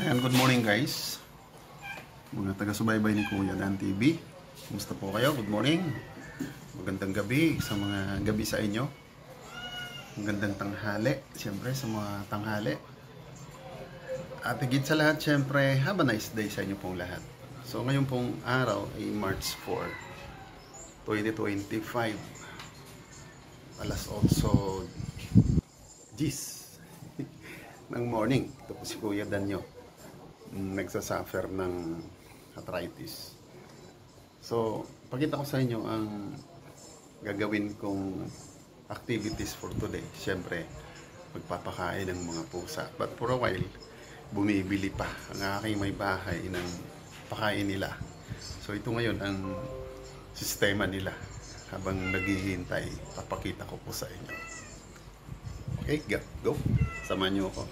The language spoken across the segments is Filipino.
And good morning guys, mga taga-subaybay ni Kuya Dan TV. Kumusta po kayo? Good morning. Magandang gabi sa mga gabi sa inyo. Magandang tanghali, siyempre sa mga tanghali. At higit sa lahat, siyempre, have a nice day sa inyo pong lahat. So ngayon pong araw ay March 4, 2025. Alas 8 gis ng morning. Ito po si Kuya Danyo, nagsasuffer ng arthritis. So, pakita ko sa inyo ang gagawin kong activities for today. Siyempre, magpapakain ng mga pusa. But for a while, bumibili pa ang aking may bahay ng pakain nila. So, ito ngayon ang sistema nila. Habang naghihintay, papakita ko po sa inyo. Okay, go. Samahan niyo ako.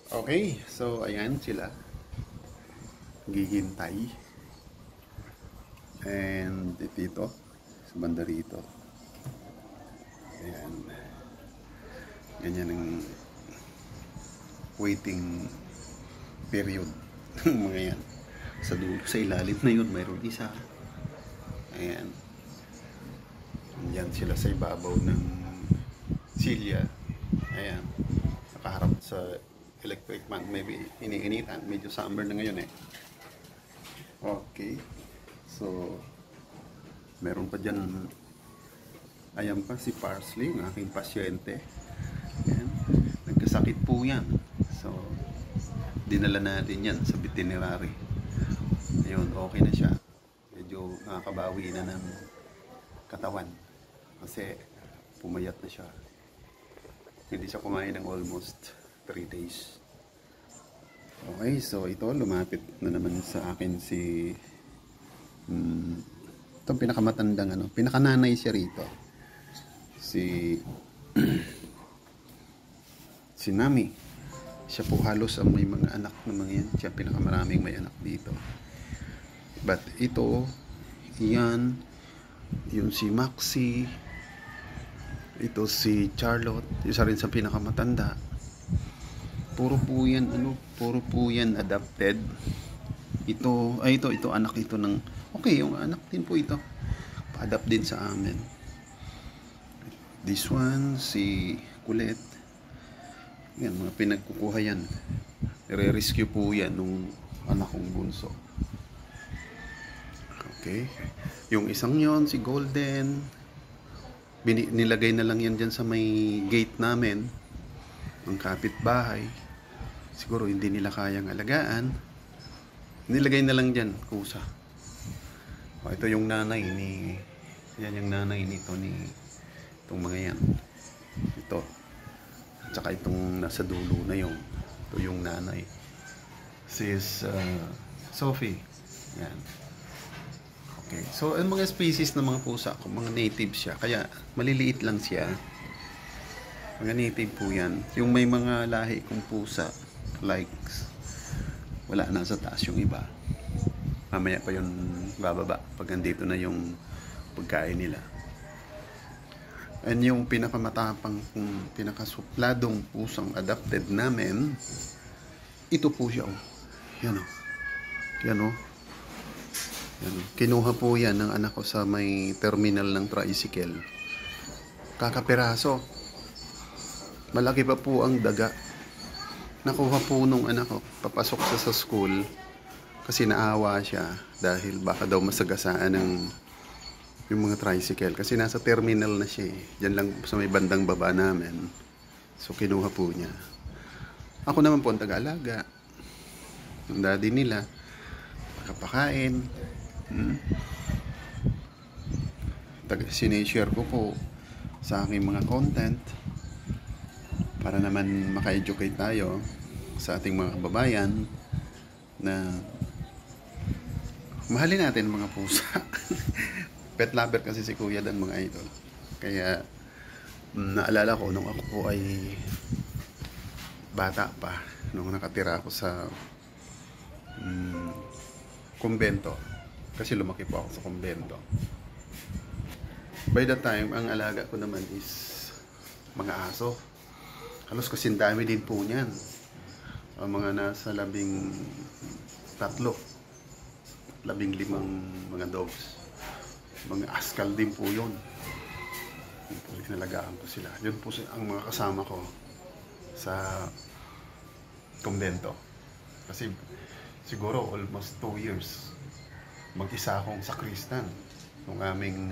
Okay, so ayan sila. Naghihintay. And dito, sa banda rito. Ayan. Ganyan ang waiting period. Mga yan. Sa ilalim na yun, mayroon isa. Ayan. Yan sila sa ibabaw ng silya. Ayan. Nakaharap sa electric fan. Maybe iniinitan. Medyo summer na ngayon eh. Okay. So, meron pa dyan. Ayan pa si Parsley, ang aking pasyente. Ayan. Nagkasakit po yan. So, dinala natin yan sa veterinary. Ayun, okay na siya. Medyo nakakabawi na ng katawan. Kasi pumayat na siya. Hindi siya kumain ng almost 3 days. Okay, so ito, lumapit na naman sa akin si itong pinakamatandang pinakananay siya rito. Si si Nami. Siya po halos ang may mga anak na mga yan. Siya pinakamaraming may anak dito. But ito, yan, yung si Maxi, ito si Charlotte, isa rin sa pinakamatanda. Puro po yan adopted. Ito anak ito ng, okay, yung anak din po ito. Pa-adopt din sa amin. This one, si Colette. Yan, mga pinagkukuha yan. Re-rescue po yan nung anak kong bunso. Okay. Yung isang yon, si Golden. Nilagay na lang yan dyan sa may gate namin. Ang kapitbahay. Siguro hindi nila kayang alagaan. Nilagay na lang dyan, kusa. O, ito yung nanay ni... Yan yung nanay nito ni... Itong mga yan. Ito. At saka itong nasa dulo na yung... Ito yung nanay. Sis Sophie. Yan. Okay. So, ang mga species ng mga pusa, mga native siya. Kaya, maliliit lang siya. Mga native po yan. Yung may mga lahi kong pusa, like, wala na sa taas yung iba. Mamaya pa yun bababa pag andito na yung pagkain nila. And yung pinakamatapang, pinakasupladong pusang adopted namin, ito po siya. Yan o. Yan o. Yan o. Kinuha po yan ng anak ko sa may terminal ng tricycle. Kakapiraso. Malaki pa po ang daga. Nakuha po nung anak ko. Papasok siya sa school. Kasi naawa siya. Dahil baka daw masagasaan ng yung mga tricycle. Kasi nasa terminal na siya. Diyan lang sa may bandang baba namin. So kinuha po niya. Ako naman po ang taga-alaga. Ang daddy nila. Nakapakain. Sinishare ko po sa aking mga content. Para naman maka-educate tayo sa ating mga kababayan na mahalin natin mga pusa. Pet lover kasi si Kuya Dan, mga idol. Kaya naalala ko nung ako po ay bata pa, nung nakatira ako sa kumbento. Kasi lumaki po ako sa kumbento. By the time, ang alaga ko naman is mga aso. Halos kasing dami din po niyan. mga nasa 15 mga dogs. Mga askal din po yun. Yun po, inalagaan ko sila. Yun po ang mga kasama ko sa kumbento. Kasi siguro almost 2 years mag-isa akong sakristan ng aming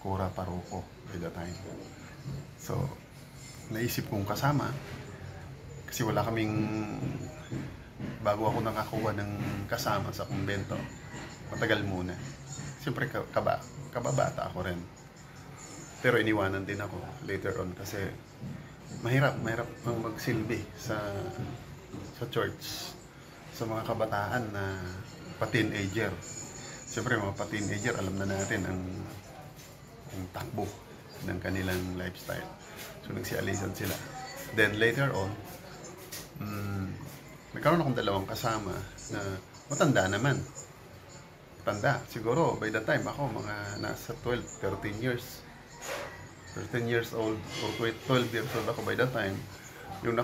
Kora Paroko by the time. So, naisip kong kasama kasi wala kaming, bago ako nakakuha ng kasama sa kumbento, matagal muna. Siyempre kababata ako rin. Pero iniwanan din ako later on kasi mahirap ang magsilbi sa church sa mga kabataan na pa-teenager. Siyempre mga pa-teenager, alam na natin ang takbo ng kanilang lifestyle. So nagsialisan sila. Then later on, nagkaroon akong dalawang kasama na matanda naman. Tanda. Siguro by the time ako mga nasa 12, 13 years. 13 years old or 12 years old ako by the time. Yung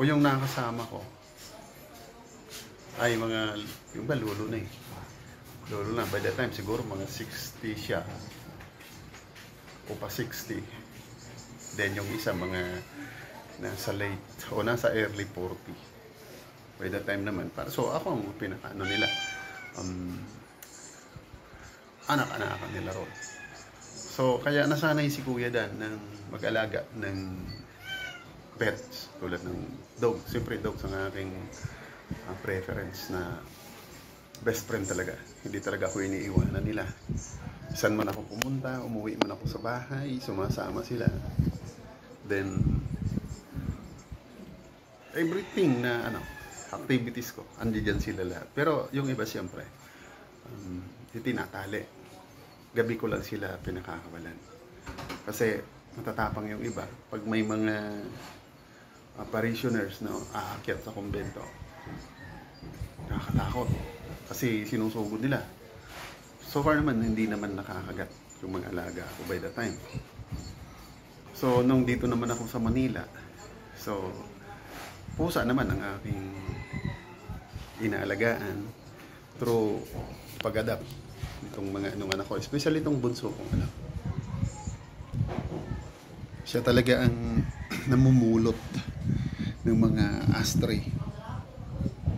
yung nakasama ko ay mga, yung ba lolo na eh. Lolo na. By the time siguro mga 60 siya. O pa 60. Then yung isa mga nasa late o nasa early 40 by the time naman. So ako ang pinakaano nila, anak-anakan nila ron. So kaya nasanay si Kuya Dan ng mag-alaga ng pets tulad ng dog. Siyempre dogs ang aking preference na best friend talaga. Hindi talaga ako iniiwanan nila. Saan man ako pumunta, umuwi man ako sa bahay, sumasama sila. Then everything na activities ko, andiyan sila lahat. Pero yung iba siyempre, tinatali. Gabi ko lang sila pinakakawalan. Kasi matatapang yung iba. Pag may mga parishioners na aakyat sa kumbento, nakakatakot. Kasi sinusugod nila. So far naman, hindi naman nakakagat yung mga alaga ako by the time. So, nung dito naman ako sa Manila, so, pusa naman ang aking inaalagaan through pag-adapt itong mga anak ko, especially itong bunso kong anak. Siya talaga ang namumulot ng mga astray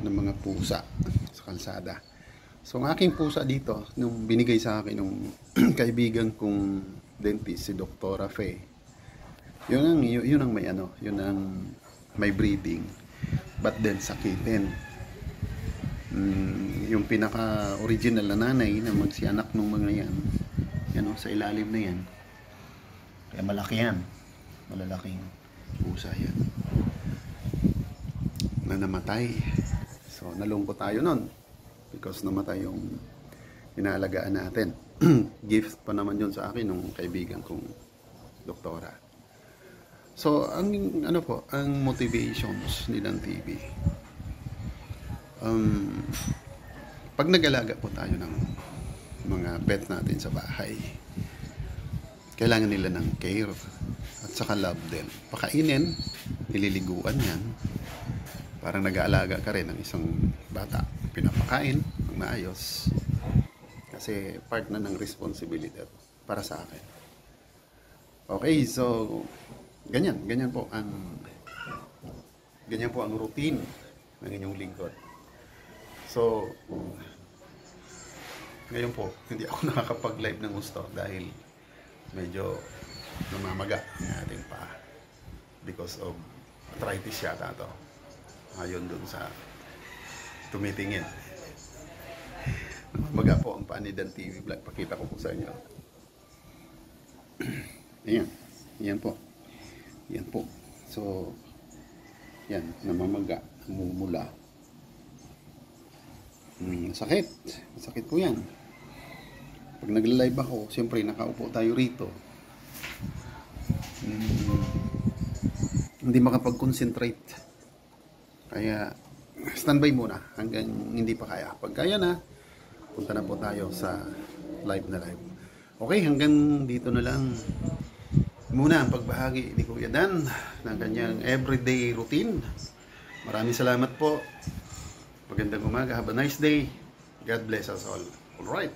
ng mga pusa sa kalsada. So ang aking pusa dito, nung binigay sa akin ng kaibigan kong dentist, si Dr. Faye, yun ang may breeding, but then sakitin. Yung pinaka-original na nanay na magsianak ng mga yan, sa ilalim na yan. Kaya malaki yan. Malalaking pusa yan. Na namatay. So, nalungkot tayo nun. Because namatay yung inaalagaan natin. Gift pa naman yun sa akin nung kaibigan kong doktora. So, ang motivations nilang TV. Pag nag-alaga po tayo ng mga pet natin sa bahay, kailangan nila ng care at saka love din. Pakainin, nililiguan yan. Parang nag-aalaga ka rin ng isang bata. Pinapakain ng maayos. Kasi part na ng responsibility para sa akin. Okay, so ganyan po ang routine ng inyong lingkod. So, ngayon po, hindi ako nakakapag-live ng gusto dahil medyo namamaga ang ating paa because of arthritis yata to. Ayon dun sa tumitingin. Namamaga po ang paa ni Dan TV Vlog. Pakita ko po sa inyo. Yan po. So, yan, namamaga, namumula. Sakit po yan. Pag nagla-live ako, siyempre nakaupo tayo rito. Hindi makapag-concentrate. Kaya standby muna hanggang hindi pa kaya. Pag kaya na, punta na po tayo sa live na live. Okay, hanggang dito na lang muna ang pagbahagi ni Kuya Dan ng kanyang everyday routine. Maraming salamat po. Magandang umaga. Have a nice day. God bless us all. All right.